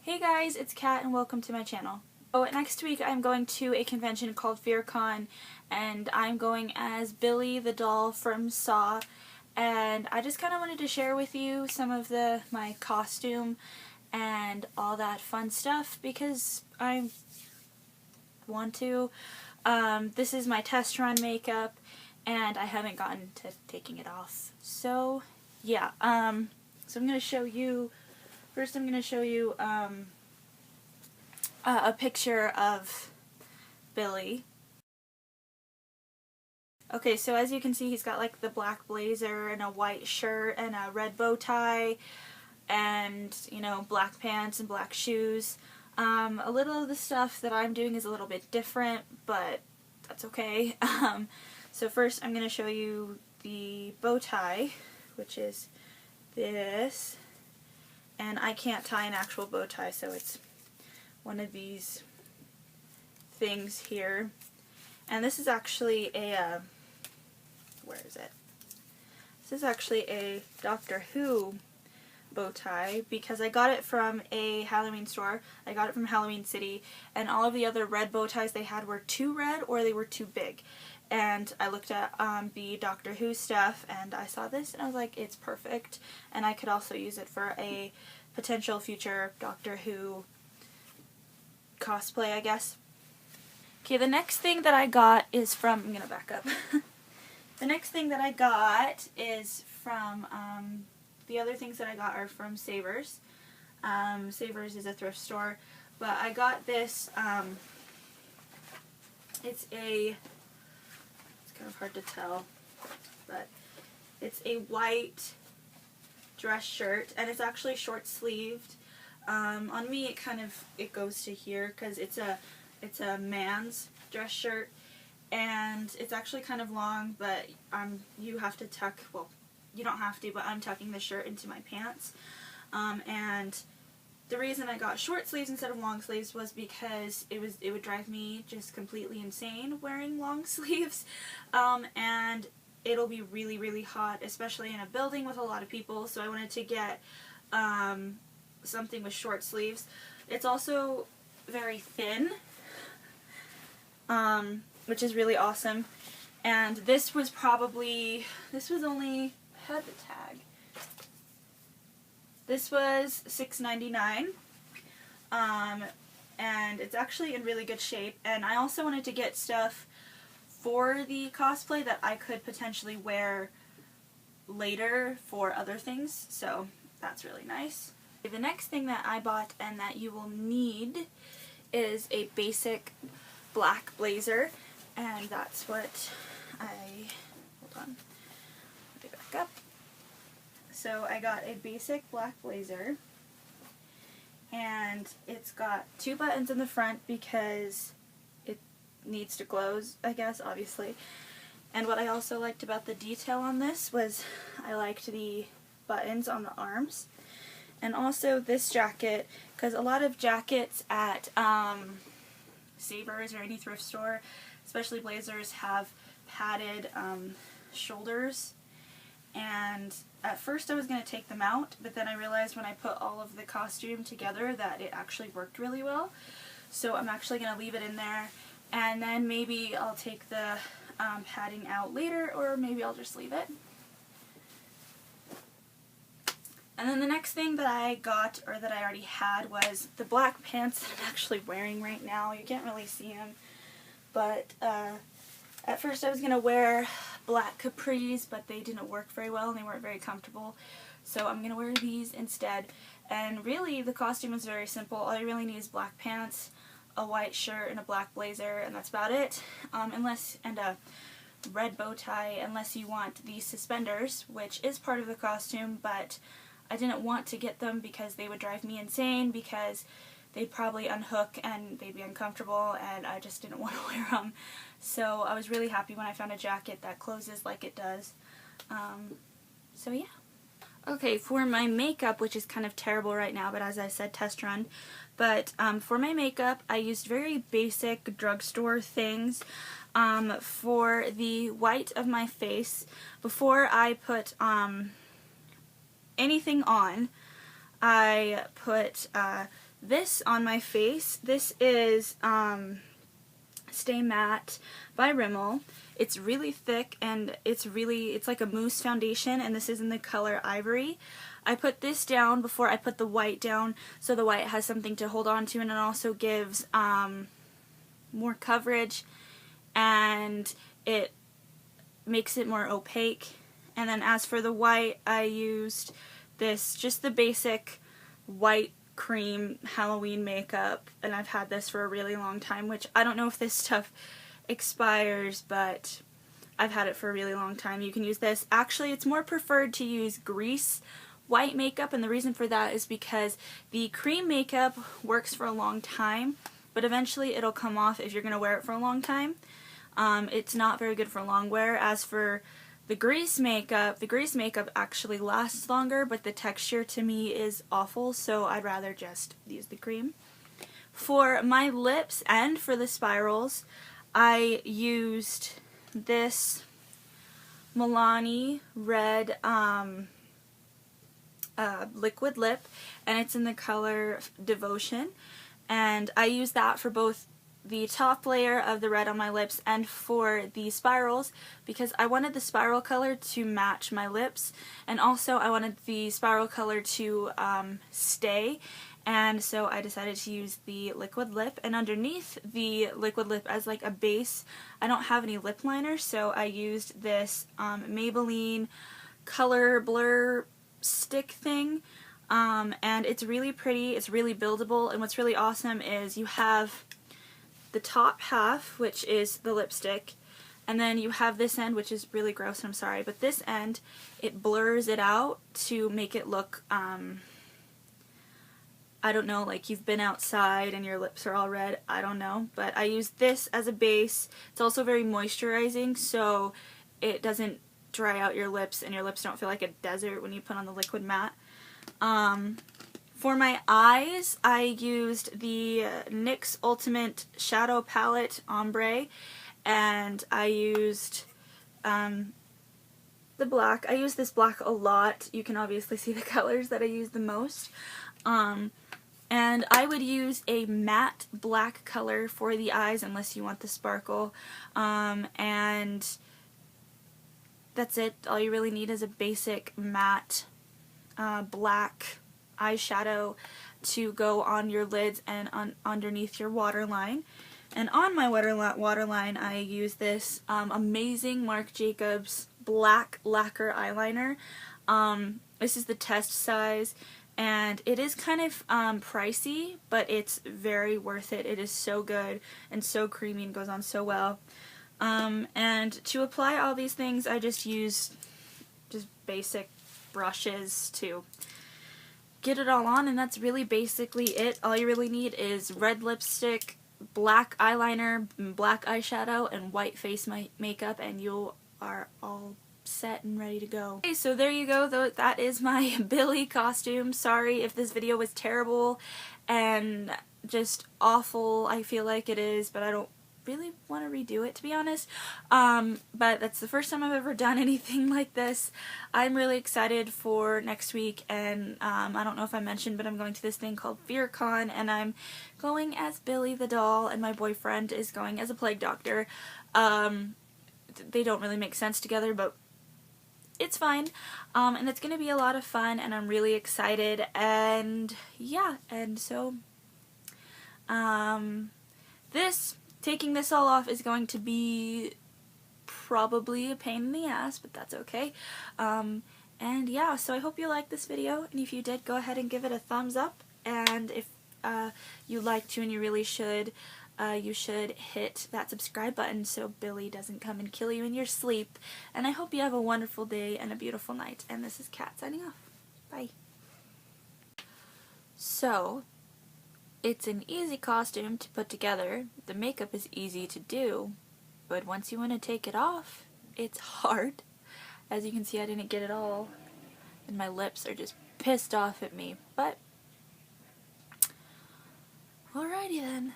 Hey guys, it's Kat and welcome to my channel. So next week I'm going to a convention called FearCon and I'm going as Billy the doll from Saw, and I just kind of wanted to share with you some of my costume and all that fun stuff because I want to. This is my test run makeup and I haven't gotten to taking it off. So yeah, so I'm going to show you. First I'm going to show you a picture of Billy. Okay, so as you can see, he's got like the black blazer and a white shirt and a red bow tie and, you know, black pants and black shoes. A little of the stuff that I'm doing is a little bit different, but that's okay. So first I'm going to show you the bow tie, which is this. And I can't tie an actual bow tie, so it's one of these things here. And this is actually a, where is it? This is actually a Doctor Who bow tie because I got it from a Halloween store. I got it from Halloween City, and all of the other red bow ties they had were too red or they were too big. And I looked at the Doctor Who stuff and I saw this and I was like, it's perfect, and I could also use it for a potential future Doctor Who cosplay, I guess. Okay, the next thing that I got is from, I'm gonna back up. The next thing that I got is from, the other things that I got are from Savers. Savers is a thrift store, but I got this, it's kind of hard to tell, but it's a white dress shirt, and it's actually short sleeved. On me it goes to here because it's a man's dress shirt, and it's actually kind of long, but you have to tuck, well, you don't have to, but I'm tucking the shirt into my pants. And the reason I got short sleeves instead of long sleeves was because it would drive me just completely insane wearing long sleeves, and it'll be really, really hot, especially in a building with a lot of people, so I wanted to get something with short sleeves. It's also very thin, which is really awesome, and this was only, had the tag. This was $6.99, and it's actually in really good shape, and I also wanted to get stuff for the cosplay that I could potentially wear later for other things, so that's really nice. The next thing that I bought and that you will need is a basic black blazer, and that's what hold on, let me back up. So I got a basic black blazer, and it's got 2 buttons in the front because it needs to close, I guess, obviously. And what I also liked about the detail on this was I liked the buttons on the arms. And also this jacket, because a lot of jackets at Savers or any thrift store, especially blazers, have padded shoulders. And at first I was going to take them out, but then I realized when I put all of the costume together that it actually worked really well. So I'm actually going to leave it in there, and then maybe I'll take the padding out later, or maybe I'll just leave it. And then the next thing that I got, or that I already had, was the black pants that I'm actually wearing right now. You can't really see them, but at first I was going to wear black capris, but they didn't work very well and they weren't very comfortable. So I'm going to wear these instead. And really the costume is very simple. All you really need is black pants, a white shirt, and a black blazer, and that's about it. And a red bow tie, unless you want these suspenders, which is part of the costume, but I didn't want to get them because they would drive me insane, because they'd probably unhook and they'd be uncomfortable, and I just didn't want to wear them. So I was really happy when I found a jacket that closes like it does. So yeah. Okay, for my makeup, which is kind of terrible right now, but as I said, test run. But for my makeup, I used very basic drugstore things. For the white of my face, before I put anything on, I put this on my face. This is Stay Matte by Rimmel. It's really thick and it's like a mousse foundation, and this is in the color Ivory. I put this down before I put the white down, so the white has something to hold on to, and it also gives more coverage, and it makes it more opaque. And then as for the white, I used this, just the basic white cream Halloween makeup, and I've had this for a really long time, which I don't know if this stuff expires, but I've had it for a really long time. You can use this. Actually, it's more preferred to use grease white makeup, and the reason for that is because the cream makeup works for a long time, but eventually it'll come off if you're going to wear it for a long time. It's not very good for long wear. As for the grease makeup actually lasts longer, but the texture to me is awful, so I'd rather just use the cream. For my lips and for the spirals, I used this Milani red liquid lip, and it's in the color Devotion, and I use that for both the top layer of the red on my lips and for the spirals, because I wanted the spiral color to match my lips, and also I wanted the spiral color to stay, and so I decided to use the liquid lip. And underneath the liquid lip as like a base, I don't have any lip liner, so I used this Maybelline Color Blur stick thing, and it's really pretty, it's really buildable, and what's really awesome is you have the top half, which is the lipstick, and then you have this end, which is really gross, and I'm sorry, but this end, it blurs it out to make it look, I don't know, like you've been outside and your lips are all red, I don't know, but I use this as a base. It's also very moisturizing, so it doesn't dry out your lips and your lips don't feel like a desert when you put on the liquid matte. For my eyes, I used the NYX Ultimate Shadow Palette Ombre, and I used the black. I use this black a lot. You can obviously see the colors that I use the most. And I would use a matte black color for the eyes unless you want the sparkle. And that's it. All you really need is a basic matte black eyeshadow to go on your lids and underneath your waterline. And on my waterline, I use this amazing Marc Jacobs black lacquer eyeliner. This is the test size, and it is kind of pricey, but it's very worth it. It is so good and so creamy and goes on so well. And to apply all these things, I just use basic brushes to get it all on, and that's really basically it. All you really need is red lipstick, black eyeliner, black eyeshadow, and white face makeup, and you are all set and ready to go. Okay, so there you go. That is my Billy costume. Sorry if this video was terrible and just awful. I feel like it is, but I don't really want to redo it, to be honest. But that's the first time I've ever done anything like this. I'm really excited for next week, and I don't know if I mentioned, but I'm going to this thing called FearCon, and I'm going as Billy the doll, and my boyfriend is going as a plague doctor. They don't really make sense together, but it's fine. And it's going to be a lot of fun, and I'm really excited, and yeah, and so taking this all off is going to be probably a pain in the ass, but that's okay. And yeah, so I hope you liked this video, and if you did, go ahead and give it a thumbs up, and if you like to, and you really should, you should hit that subscribe button so Billy doesn't come and kill you in your sleep. And I hope you have a wonderful day and a beautiful night, and this is Kat signing off. Bye. So, it's an easy costume to put together, the makeup is easy to do, but once you want to take it off, it's hard. As you can see, I didn't get it all, and my lips are just pissed off at me, but alrighty then.